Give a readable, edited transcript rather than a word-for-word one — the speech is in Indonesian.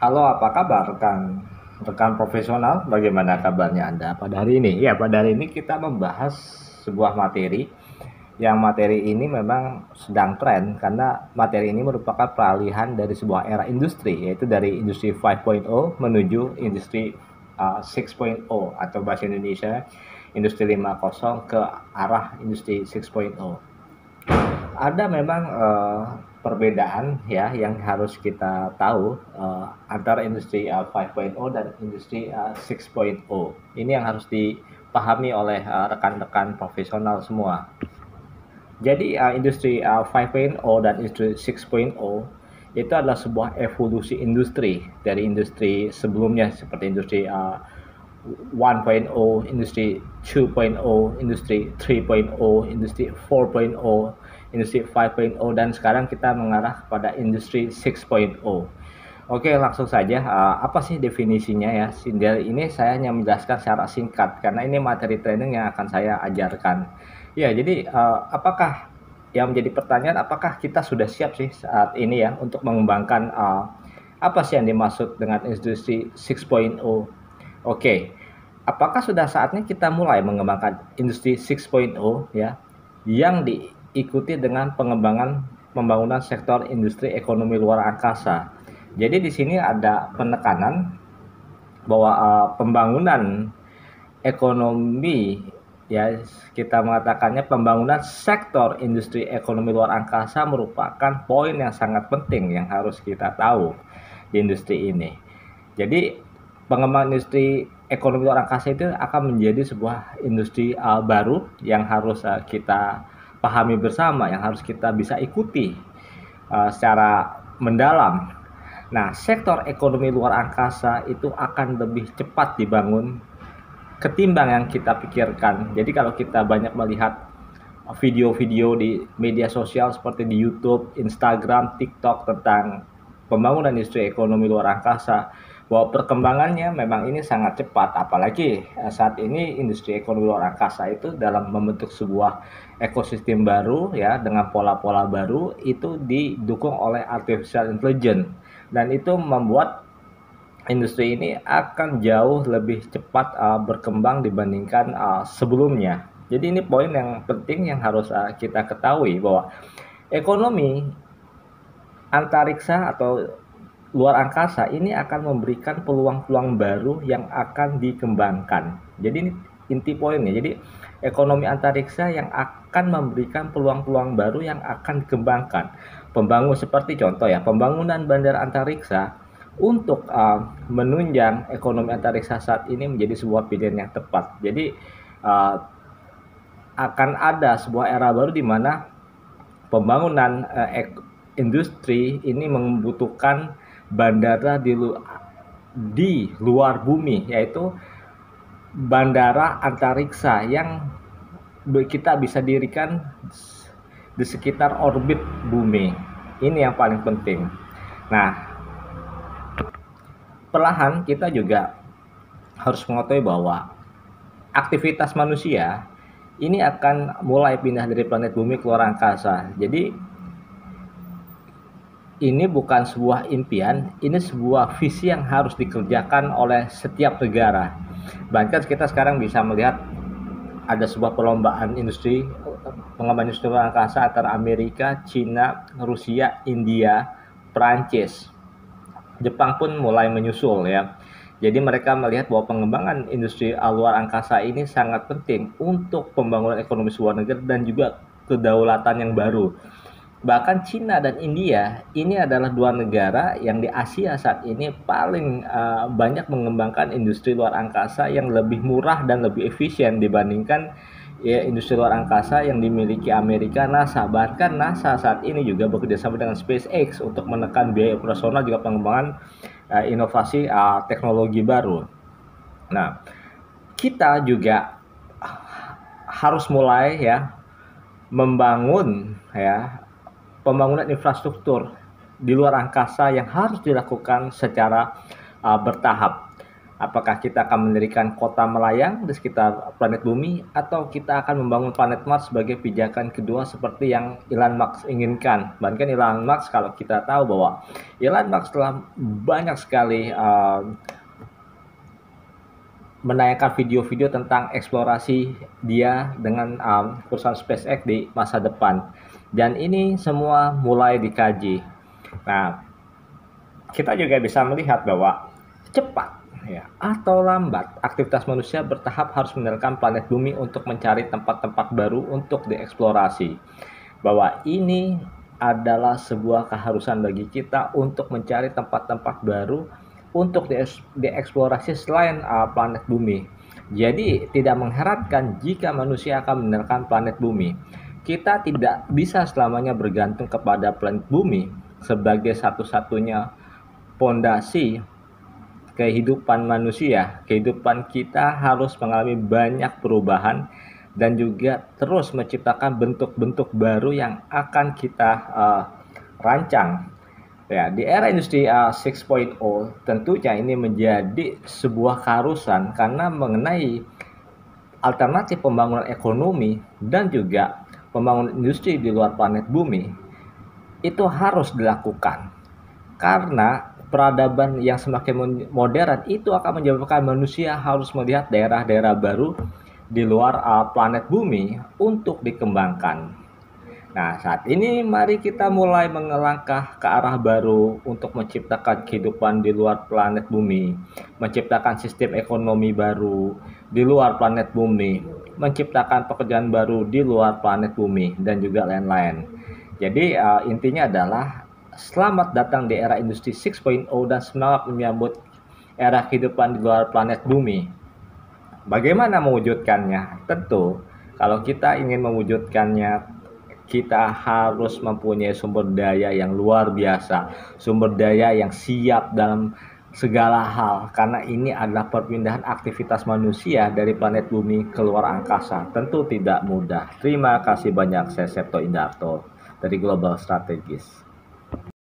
Halo, apa kabar rekan profesional? Bagaimana kabarnya Anda pada hari ini? Ya, pada hari ini kita membahas sebuah materi yang materi ini memang sedang tren karena materi ini merupakan peralihan dari sebuah era industri, yaitu dari industri 5.0 menuju industri 6.0 atau bahasa Indonesia industri 5.0 ke arah industri 6.0. Ada memang perbedaan ya yang harus kita tahu antara industri 5.0 dan industri 6.0. Ini yang harus dipahami oleh rekan-rekan profesional semua. Jadi industri 5.0 dan industri 6.0 itu adalah sebuah evolusi industri dari industri sebelumnya seperti industri 1.0, industri 2.0, industri 3.0, industri 4.0, industri 5.0, dan sekarang kita mengarah kepada industri 6.0. Oke, langsung saja. Apa sih definisinya ya? Dari ini saya hanya menjelaskan secara singkat karena ini materi training yang akan saya ajarkan. Ya, jadi apakah yang menjadi pertanyaan, apakah kita sudah siap sih saat ini ya untuk mengembangkan apa sih yang dimaksud dengan industri 6.0? Oke, apakah sudah saatnya kita mulai mengembangkan industri 6.0 ya, yang diikuti dengan pengembangan pembangunan sektor industri ekonomi luar angkasa. Jadi di sini ada penekanan bahwa pembangunan ekonomi ya kita mengatakannya pembangunan sektor industri ekonomi luar angkasa merupakan poin yang sangat penting yang harus kita tahu di industri ini. Jadi pengembangan industri ekonomi luar angkasa itu akan menjadi sebuah industri baru yang harus kita pahami bersama, yang harus kita bisa ikuti secara mendalam. Nah, sektor ekonomi luar angkasa itu akan lebih cepat dibangun ketimbang yang kita pikirkan. Jadi kalau kita banyak melihat video-video di media sosial seperti di YouTube, Instagram, TikTok tentang pembangunan industri ekonomi luar angkasa, bahwa perkembangannya memang ini sangat cepat, apalagi saat ini industri ekonomi luar angkasa itu dalam membentuk sebuah ekosistem baru ya dengan pola-pola baru itu didukung oleh artificial intelligence, dan itu membuat industri ini akan jauh lebih cepat berkembang dibandingkan sebelumnya. Jadi ini poin yang penting yang harus kita ketahui bahwa ekonomi antariksa atau luar angkasa ini akan memberikan peluang-peluang baru yang akan dikembangkan. Jadi ini inti poinnya. Jadi ekonomi antariksa yang akan memberikan peluang-peluang baru yang akan dikembangkan. Pembangun seperti contoh ya, pembangunan bandara antariksa untuk menunjang ekonomi antariksa saat ini menjadi sebuah pilihan yang tepat. Jadi akan ada sebuah era baru di mana pembangunan industri ini membutuhkan bandara di luar bumi, yaitu bandara antariksa yang kita bisa dirikan di sekitar orbit bumi. Ini yang paling penting. Nah, perlahan kita juga harus mengetahui bahwa aktivitas manusia ini akan mulai pindah dari planet bumi ke luar angkasa. Jadi ini bukan sebuah impian, ini sebuah visi yang harus dikerjakan oleh setiap negara. Bahkan kita sekarang bisa melihat ada sebuah perlombaan industri pengembangan industri luar angkasa antara Amerika, China, Rusia, India, Prancis. Jepang pun mulai menyusul ya. Jadi mereka melihat bahwa pengembangan industri luar angkasa ini sangat penting untuk pembangunan ekonomi sebuah negara dan juga kedaulatan yang baru. Bahkan China dan India ini adalah dua negara yang di Asia saat ini paling banyak mengembangkan industri luar angkasa yang lebih murah dan lebih efisien dibandingkan ya, industri luar angkasa yang dimiliki Amerika, NASA. Bahkan NASA saat ini juga bekerjasama dengan SpaceX untuk menekan biaya operasional juga pengembangan inovasi teknologi baru. Nah, kita juga harus mulai ya membangun ya pembangunan infrastruktur di luar angkasa yang harus dilakukan secara bertahap. Apakah kita akan mendirikan kota melayang di sekitar planet bumi, atau kita akan membangun planet Mars sebagai pijakan kedua seperti yang Elon Musk inginkan. Bahkan Elon Musk, kalau kita tahu bahwa Elon Musk telah banyak sekali menayangkan video-video tentang eksplorasi dia dengan perusahaan SpaceX di masa depan. Dan ini semua mulai dikaji. Nah, kita juga bisa melihat bahwa cepat ya atau lambat aktivitas manusia bertahap harus meninggalkan planet bumi untuk mencari tempat-tempat baru untuk dieksplorasi. Bahwa ini adalah sebuah keharusan bagi kita untuk mencari tempat-tempat baru untuk dieksplorasi selain planet bumi. Jadi tidak mengherankan jika manusia akan meninggalkan planet bumi. Kita tidak bisa selamanya bergantung kepada planet bumi sebagai satu-satunya pondasi kehidupan manusia. Kehidupan kita harus mengalami banyak perubahan dan juga terus menciptakan bentuk-bentuk baru yang akan kita rancang. Ya, di era industri 6.0 tentunya ini menjadi sebuah keharusan karena mengenai alternatif pembangunan ekonomi dan juga pembangunan industri di luar planet bumi itu harus dilakukan. Karena peradaban yang semakin modern itu akan menyebabkan manusia harus melihat daerah-daerah baru di luar planet bumi untuk dikembangkan. Nah, saat ini mari kita mulai mengelangkah ke arah baru untuk menciptakan kehidupan di luar planet bumi, menciptakan sistem ekonomi baru di luar planet bumi, menciptakan pekerjaan baru di luar planet bumi, dan juga lain-lain. Jadi intinya adalah selamat datang di era industri 6.0 dan semangat menyambut era kehidupan di luar planet bumi. Bagaimana mewujudkannya? Tentu, kalau kita ingin mewujudkannya, kita harus mempunyai sumber daya yang luar biasa, sumber daya yang siap dalam segala hal, karena ini adalah perpindahan aktivitas manusia dari planet bumi ke luar angkasa. Tentu tidak mudah. Terima kasih banyak, saya Septo Indarto dari Global Strategis.